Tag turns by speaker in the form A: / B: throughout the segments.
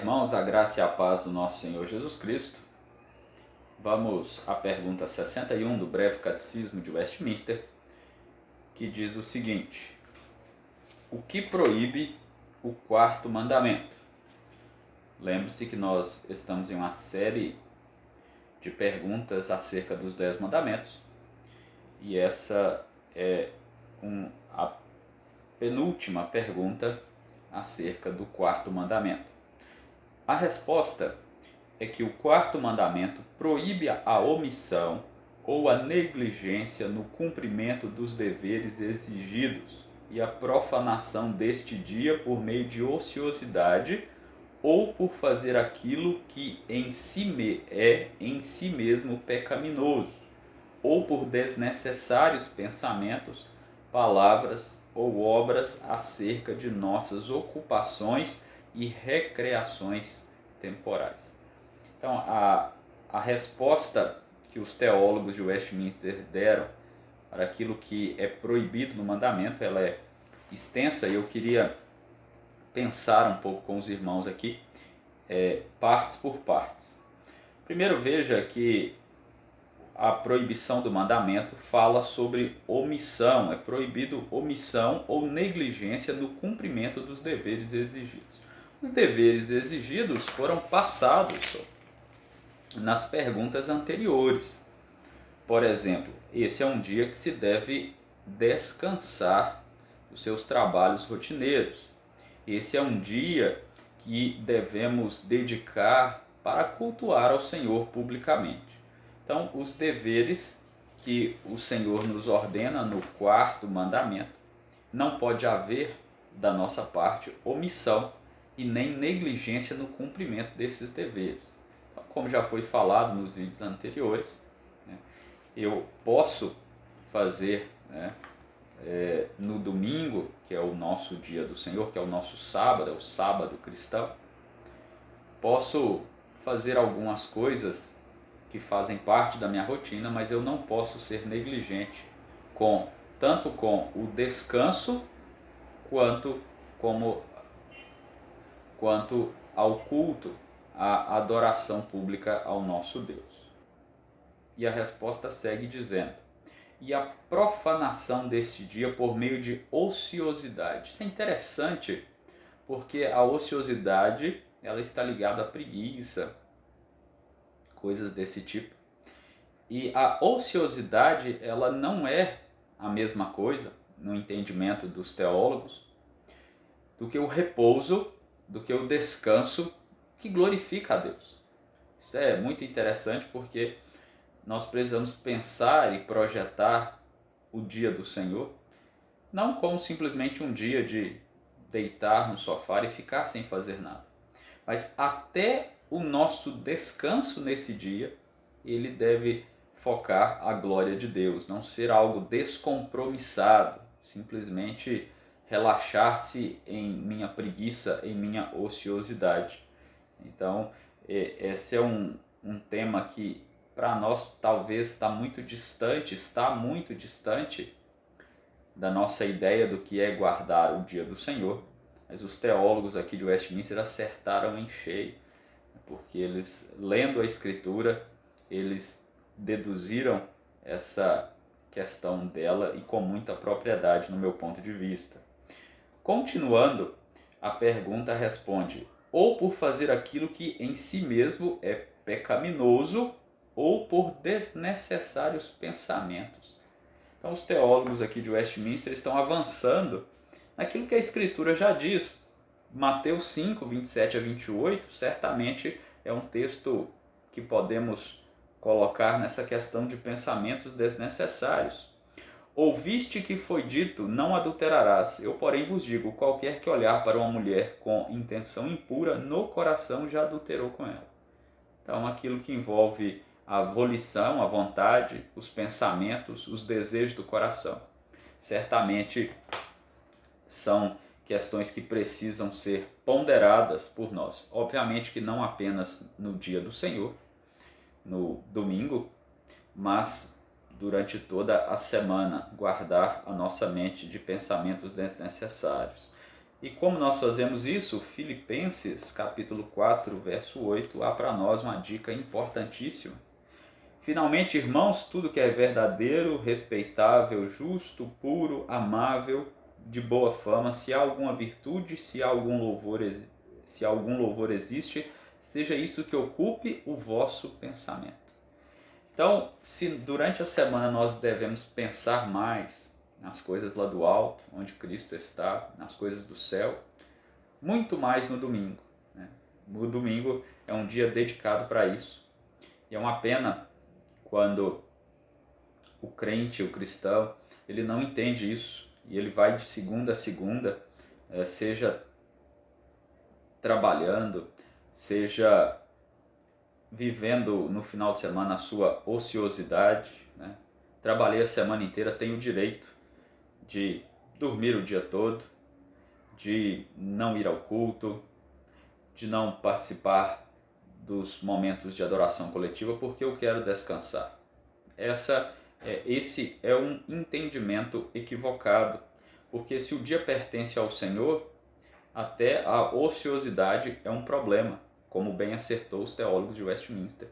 A: irmãos, a graça e a paz do nosso Senhor Jesus Cristo. Vamos à pergunta 61 do Breve Catecismo de Westminster, que diz o seguinte: o que proíbe o quarto mandamento? Lembre-se que nós estamos em uma série de perguntas acerca dos 10 mandamentos, e essa é a penúltima pergunta acerca do quarto mandamento. A resposta é que o quarto mandamento proíbe a omissão ou a negligência no cumprimento dos deveres exigidos e a profanação deste dia por meio de ociosidade ou por fazer aquilo que em si mesmo pecaminoso, ou por desnecessários pensamentos, palavras ou obras acerca de nossas ocupações e recreações temporais. Então, a resposta que os teólogos de Westminster deram para aquilo que é proibido no mandamento, ela é extensa, e eu queria pensar um pouco com os irmãos aqui, partes por partes. Primeiro, veja que a proibição do mandamento fala sobre omissão, é proibido omissão ou negligência no cumprimento dos deveres exigidos. Os deveres exigidos foram passados nas perguntas anteriores. Por exemplo, esse é um dia que se deve descansar dos seus trabalhos rotineiros. Esse é um dia que devemos dedicar para cultuar ao Senhor publicamente. Então, os deveres que o Senhor nos ordena no quarto mandamento, não pode haver da nossa parte omissão e nem negligência no cumprimento desses deveres. Então, como já foi falado nos vídeos anteriores, eu posso fazer no domingo, que é o nosso dia do Senhor, que é o nosso sábado, é o sábado cristão, posso fazer algumas coisas que fazem parte da minha rotina, mas eu não posso ser negligente tanto com o descanso quanto ao culto, à adoração pública ao nosso Deus. E a resposta segue dizendo: e a profanação deste dia por meio de ociosidade. Isso é interessante, porque a ociosidade ela está ligada à preguiça, coisas desse tipo. E a ociosidade ela não é a mesma coisa, no entendimento dos teólogos, do que o repouso, do que o descanso que glorifica a Deus. Isso é muito interessante, porque nós precisamos pensar e projetar o dia do Senhor, não como simplesmente um dia de deitar no sofá e ficar sem fazer nada, mas até o nosso descanso nesse dia, ele deve focar a glória de Deus, não ser algo descompromissado, simplesmente relaxar-se em minha preguiça, em minha ociosidade. Então, esse é um tema que para nós talvez está muito distante da nossa ideia do que é guardar o dia do Senhor, mas os teólogos aqui de Westminster acertaram em cheio, porque eles, lendo a Escritura, eles deduziram essa questão dela e com muita propriedade no meu ponto de vista. Continuando, a pergunta responde: ou por fazer aquilo que em si mesmo é pecaminoso, ou por desnecessários pensamentos. Então, os teólogos aqui de Westminster estão avançando naquilo que a Escritura já diz. Mateus 5, 27 a 28, certamente é um texto que podemos colocar nessa questão de pensamentos desnecessários. Ouviste que foi dito, não adulterarás. Eu, porém, vos digo, qualquer que olhar para uma mulher com intenção impura, no coração já adulterou com ela. Então, aquilo que envolve a volição, a vontade, os pensamentos, os desejos do coração, certamente são questões que precisam ser ponderadas por nós. Obviamente que não apenas no dia do Senhor, no domingo, mas durante toda a semana, guardar a nossa mente de pensamentos desnecessários. E como nós fazemos isso? Filipenses capítulo 4, verso 8, há para nós uma dica importantíssima. Finalmente, irmãos, tudo que é verdadeiro, respeitável, justo, puro, amável, de boa fama, se há alguma virtude, se algum louvor existe, seja isso que ocupe o vosso pensamento. Então, se durante a semana nós devemos pensar mais nas coisas lá do alto, onde Cristo está, nas coisas do céu, muito mais no domingo, né? O domingo é um dia dedicado para isso. E é uma pena quando o crente, o cristão, ele não entende isso e ele vai de segunda a segunda, seja trabalhando, seja vivendo no final de semana a sua ociosidade, né? Trabalhei a semana inteira, tenho o direito de dormir o dia todo, de não ir ao culto, de não participar dos momentos de adoração coletiva porque eu quero descansar. Esse é um entendimento equivocado, porque se o dia pertence ao Senhor, até a ociosidade é um problema, como bem acertou os teólogos de Westminster.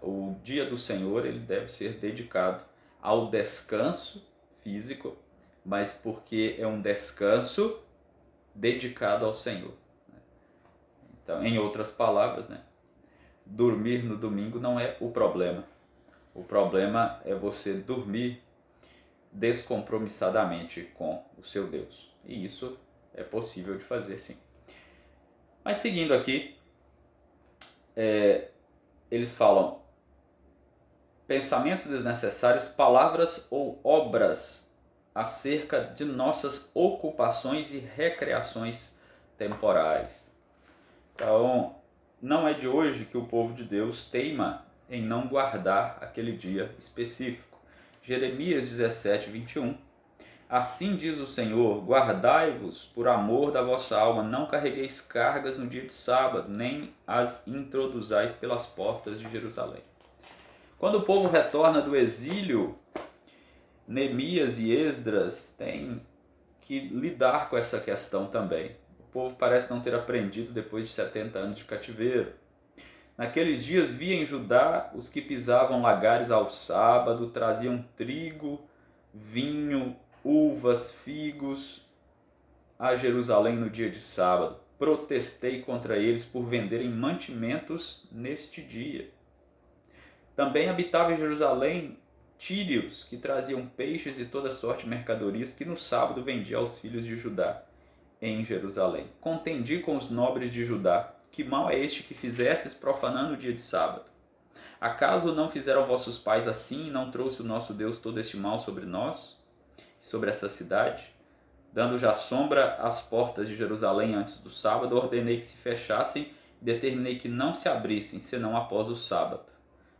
A: O dia do Senhor ele deve ser dedicado ao descanso físico, mas porque é um descanso dedicado ao Senhor. Então, em outras palavras, dormir no domingo não é o problema. O problema é você dormir descompromissadamente com o seu Deus. E isso é possível de fazer, sim. Mas seguindo aqui, eles falam pensamentos desnecessários, palavras ou obras acerca de nossas ocupações e recreações temporais. Então, não é de hoje que o povo de Deus teima em não guardar aquele dia específico. Jeremias 17, 21. Assim diz o Senhor, guardai-vos por amor da vossa alma, não carregueis cargas no dia de sábado, nem as introduzais pelas portas de Jerusalém. Quando o povo retorna do exílio, Neemias e Esdras têm que lidar com essa questão também. O povo parece não ter aprendido depois de 70 anos de cativeiro. Naqueles dias via em Judá os que pisavam lagares ao sábado, traziam trigo, vinho, uvas, figos a Jerusalém no dia de sábado. Protestei contra eles por venderem mantimentos neste dia. Também habitava em Jerusalém tírios, que traziam peixes e toda sorte de mercadorias, que no sábado vendia aos filhos de Judá em Jerusalém. Contendi com os nobres de Judá, que mal é este que fizesses profanando o dia de sábado? Acaso não fizeram vossos pais assim e não trouxe o nosso Deus todo este mal sobre nós e sobre essa cidade? Dando já sombra às portas de Jerusalém antes do sábado, ordenei que se fechassem e determinei que não se abrissem, senão após o sábado.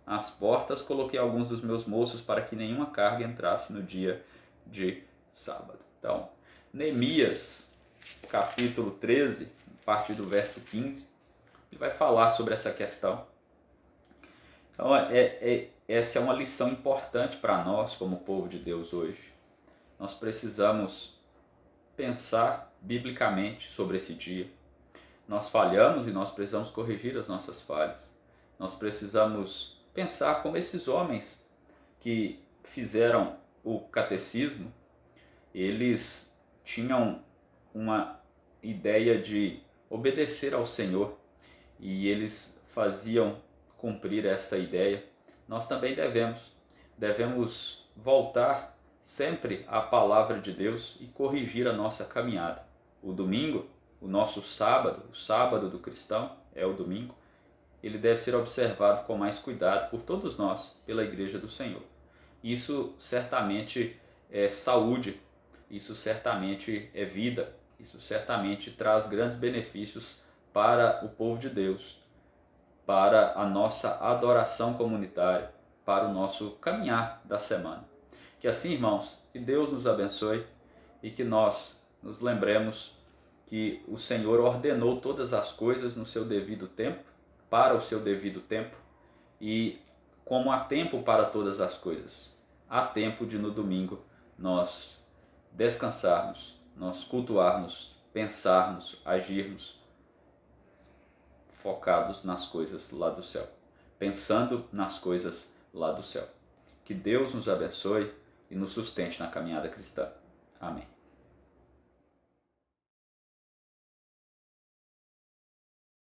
A: Às portas coloquei alguns dos meus moços para que nenhuma carga entrasse no dia de sábado. Então, Neemias, capítulo 13, a partir do verso 15, ele vai falar sobre essa questão. Então, essa é uma lição importante para nós, como povo de Deus hoje. Nós precisamos pensar biblicamente sobre esse dia. Nós falhamos e nós precisamos corrigir as nossas falhas. Nós precisamos pensar como esses homens que fizeram o catecismo, eles tinham uma ideia de obedecer ao Senhor e eles faziam cumprir essa ideia. Nós também devemos voltar sempre à palavra de Deus e corrigir a nossa caminhada. O domingo, o nosso sábado, o sábado do cristão é o domingo, ele deve ser observado com mais cuidado por todos nós, pela Igreja do Senhor. Isso certamente é saúde, isso certamente é vida, isso certamente traz grandes benefícios para o povo de Deus, para a nossa adoração comunitária, para o nosso caminhar da semana. Que assim, irmãos, que Deus nos abençoe e que nós nos lembremos que o Senhor ordenou todas as coisas no seu devido tempo, para o seu devido tempo, e como há tempo para todas as coisas, há tempo de no domingo nós descansarmos, nós cultuarmos pensarmos, agirmos focados nas coisas lá do céu, pensando nas coisas lá do céu. Que Deus nos abençoe e nos sustente na caminhada cristã. Amém.